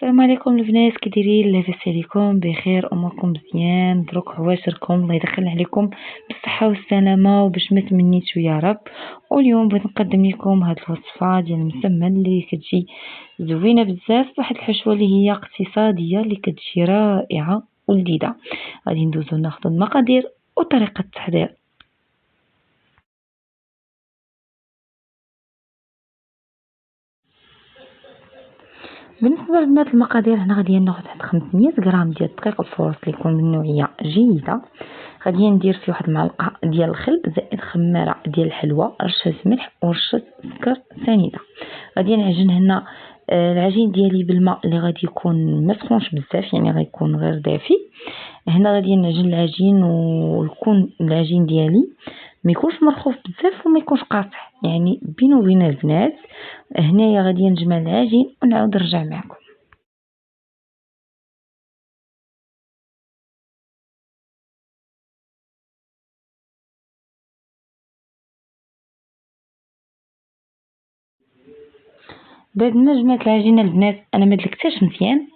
السلام عليكم البنات، كي دايرين؟ لاباس عليكم؟ بخير؟ اموركم مزيان؟ دروك عواشركم الله يدخل عليكم بالصحه والسلامه وباش ما تمنيتو يا رب. واليوم بغيت نقدم لكم هاد الوصفه ديال المسمن اللي كتجي زوينه بزاف، واحد الحشوه اللي هي اقتصاديه اللي كتجي رائعه ولذيذه. غادي ندوزو ناخذ المقادير وطريقه التحضير. بالنسبه لبنات المقادير، هنا غادي ناخذ واحد 500 غرام ديال الدقيق الفورس اللي يكون من نوعيه جيده. غادي ندير فيه واحد المعلقه ديال الخل زائد خماره ديال الحلوى، رشه ملح ورشه سكر سنيده. غادي نعجن هنا العجين ديالي بالماء اللي غادي يكون ما سخونش بزاف، يعني غيكون غير دافي. هنا غادي نعجن العجين ويكون العجين ديالي ما يكونش مرخوف بزاف وما يكونش قاصح، يعني بينه وبين البنات. هنايا غادي نجمع العجين ونعاود نرجع معكم. بعد ما جمعت العجينه البنات انا ما دلكتهاش مزيان،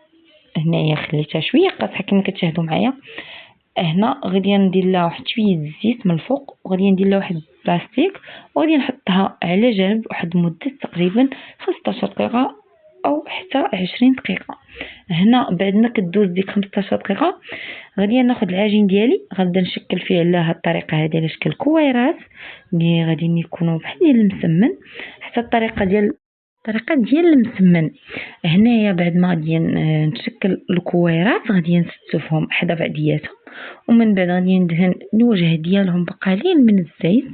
هنايا خليتها شويه قاصحه كما كتشاهدوا معايا. هنا غادي ندير لها واحد شويه الزيت من الفوق، وغادي ندير لها واحد البلاستيك وغادي نحطها على جنب واحد مده تقريبا 15 دقيقه او حتى 20 دقيقه. هنا بعد ما كدوز ديك 15 دقيقه غادي ناخذ العجين ديالي، غنبدا نشكل فيه على هاد الطريقه هذه على شكل كويرات اللي غادي يكونوا بحال ديال المسمن، حتى الطريقه ديال المسمن. هنايا بعد ما غادي نشكل الكويرات غادي نستفهم حدا بعضياتهم، ومن بعد غادي ندهن الوجه ديالهم بقليل من الزيت،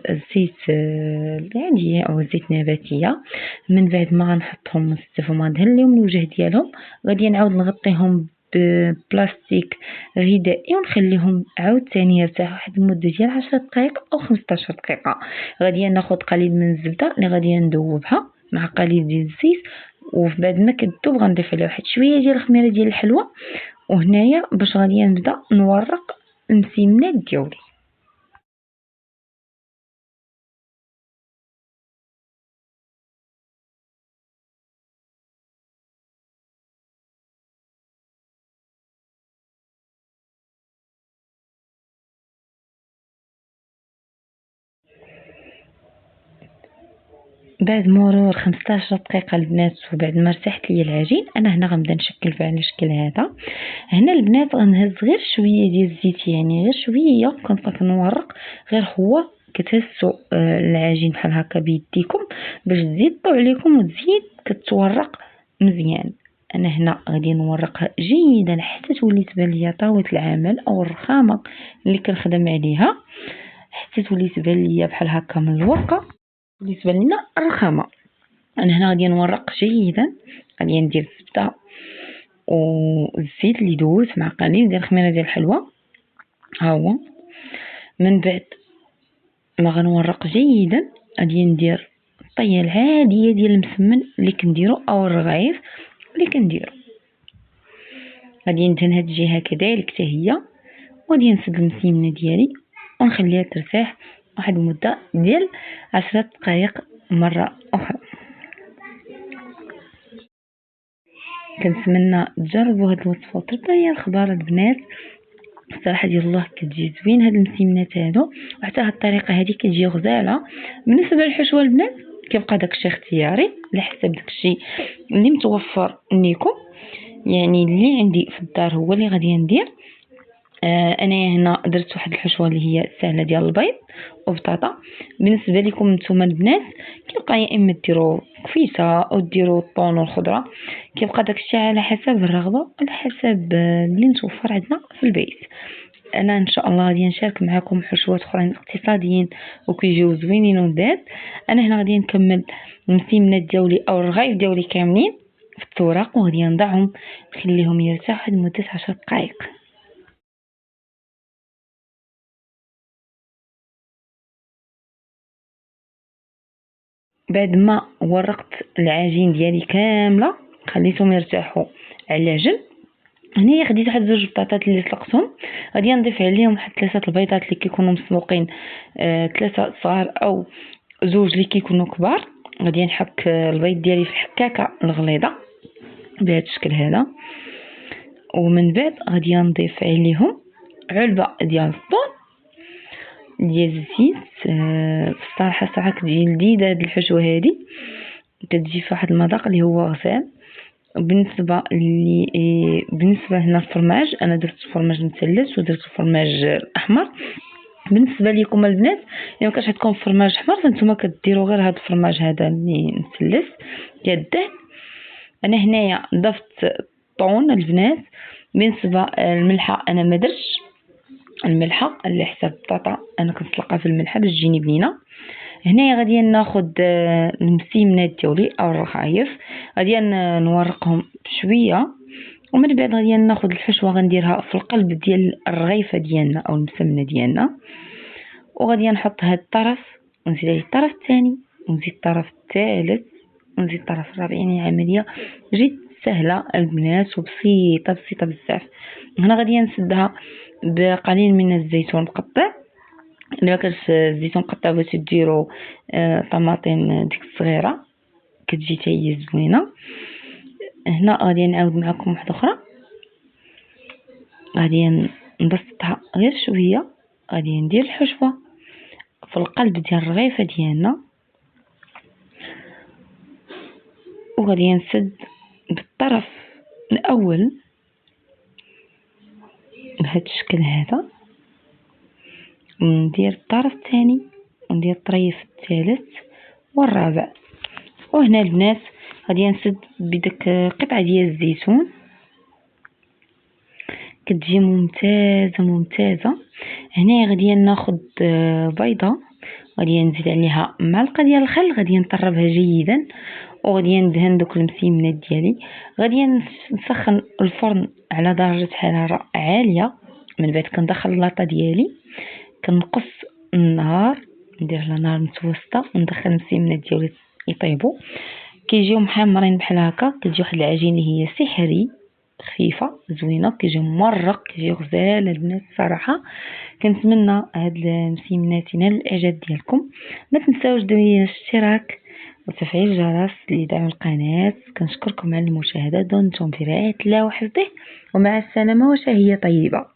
الزيت العادي او الزيت نباتيه. من بعد ما غنحطهم نستفهم غندهن لهم الوجه ديالهم، غادي نعاود نغطيهم ببلاستيك غذائي ونخليهم عاود ثاني يرتاح واحد المده ديال 10 دقائق او 15 دقيقه. غادي ناخذ قليل من الزبده اللي غادي ندوبها مع قليل ديال الزيت، وبعد ما كتذوب غنضيف عليها واحد شويه ديال الخميره ديال الحلوى. وهنايا باش غادي نبدا نورق المسمنات ديالي. بعد مرور 15 دقيقه البنات وبعد ما ارتاحت ليا العجين، انا هنا غنبدا نشكل فيه على الشكل هذا. هنا البنات غنهز غير شويه ديال الزيت، يعني غير شويه كنبقى كنورق، غير هو كتهزوا العجين بحال هكا بيديكم باش تزيد طوع عليكم وتزيد كتورق مزيان. انا هنا غادي نورقها جيدا حتى تولي تبان ليا طاوله العمل او الرخامه اللي كنخدم عليها، حتى تولي تبان ليا بحال هكا من الورقه، بالنسبه لنا الرخامه. انا هنا غادي نورق جيدا، غادي ندير الزبده والزيت اللي دوز مع قليل ديال الخميره ديال الحلوى. ها هو من بعد ما غنورق جيدا غادي ندير الطيه العاديه ديال المسمن اللي كنديرو او الرغيف اللي كنديرو. غادي ندهن هاد الجهه كذلك حتى هي، وغادي نسد المسمنه ديالي ونخليها ترتاح واحد المده ديال 10 دقائق مره اخرى. كنتمنى تجربوا هاد الوصفه وترضى ليا الخبار البنات، الصراحه ديال الله كتجي زوين هاد المسمنات هادو، وحتى هاد الطريقه هادي كتجي غزاله. بالنسبه للحشوه البنات كيبقى داكشي اختياري على حسب داكشي اللي متوفر ليكم، يعني اللي عندي في الدار هو اللي غادي ندير. انا هنا درت واحد الحشوه اللي هي سهله ديال البيض وبطاطا. بالنسبه لكم نتوما البنات كيبقى يا اما ديروا كفيسه او ديروا الطون والخضره، كيبقى داكشي على حسب الرغبه وعلى حسب اللي متوفر عندنا في البيت. انا ان شاء الله غادي نشارك معكم حشوات اخرين اقتصاديين وكيجيو زوينين ولذاذ. انا هنا غادي نكمل المسمنات ديالي او الرغيف ديالي كاملين في التوراق، وغادي نضعهم نخليهم يرتاحوا لمده 10 دقائق. بعد ما ورقت العجين ديالي كامله خليتهم يرتاحوا على جنب، هنايا خديت واحد 2 بطاطات اللي سلقتهم، غادي نضيف عليهم واحد 3 البيضات اللي كيكونوا مسلوقين، 3 صغار او 2 اللي كيكونوا كبار. غادي نحك البيض ديالي في الحكاكه الغليظه، بهذا الشكل هذا. ومن بعد غادي نضيف عليهم علبه ديال الطون ديال الزيت. الصراحه كتجي لذيذه هاد الحشوه هادي، كتجي في واحد المذاق اللي هو غزال. بالنسبه هنا الفرماج، انا درت فرماج مثلث ودرت الفرماج الاحمر. بالنسبه لكم البنات الا مكانش عندكم فرماج احمر فانتوما كديروا غير هذا الفرماج هذا اللي مثلث ديال الدهن. انا هنايا ضفت الطون البنات. بالنسبه الملحه انا ما درتش الملحه على حساب البطاطا، انا كنطلقها في الملحه باش تجيني بنينه. هنايا غادي ناخذ المسيمنات ديالي او الرخايف، غادي نورقهم بشويه، ومن بعد غادي ناخذ الحشوه غنديرها في القلب ديال الرغيفه ديالنا او المسمنه ديالنا، وغادي نحط هاد الطرف ونزيد عليه الطرف الثاني ونزيد الطرف الثالث ونزيد الطرف الرابع. يعني عمليه جد سهله البنات وبسيطه بسيطه بزاف. هنا غادي نسدها بقليل من الزيتون مقطع. الا كانت الزيتون مقطع بغيتو ديروا طماطم ديك الصغيره كتجي حتى هي زوينه. هنا غادي نعاود معكم واحده اخرى، غادي نبسطها غير شويه. غادي ندير الحشوه في القلب ديال الرغيفه ديالنا، وغادي نسد بالطرف الاول بهذا الشكل هذا، وندير الطرف الثاني وندير الطريف الثالث والرابع. وهنا البنات غادي نسد بديك قطعه ديال الزيتون كتجي ممتازه. هنا غادي ناخذ بيضه، غادي نزيد عليها معلقه ديال الخل، غادي نطربها جيدا، وغادي ندهن دوك المسيمنات ديالي. غادي نسخن الفرن على درجه حراره عاليه. من بعد كندخل اللاطه ديالي، كنقص النار، ندير على نار متوسطه، وندخل المسيمنات ديالي يطيبوا. كيجيو محمرين بحال هكا، كتجي واحد العجين اللي هي سحري خفيفه زوينه، كيجي مرق، كيجي غزال البنات. الصراحه كنتمنى هاد المسيمنات ينال الاعجاب ديالكم. ما تنساوش ديروا الاشتراك وتفعيل الجرس لدعم القناه. كنشكركم على المشاهده. دمتم في رعايه الله وحفظه، ومع السلامه وشهيه طيبه.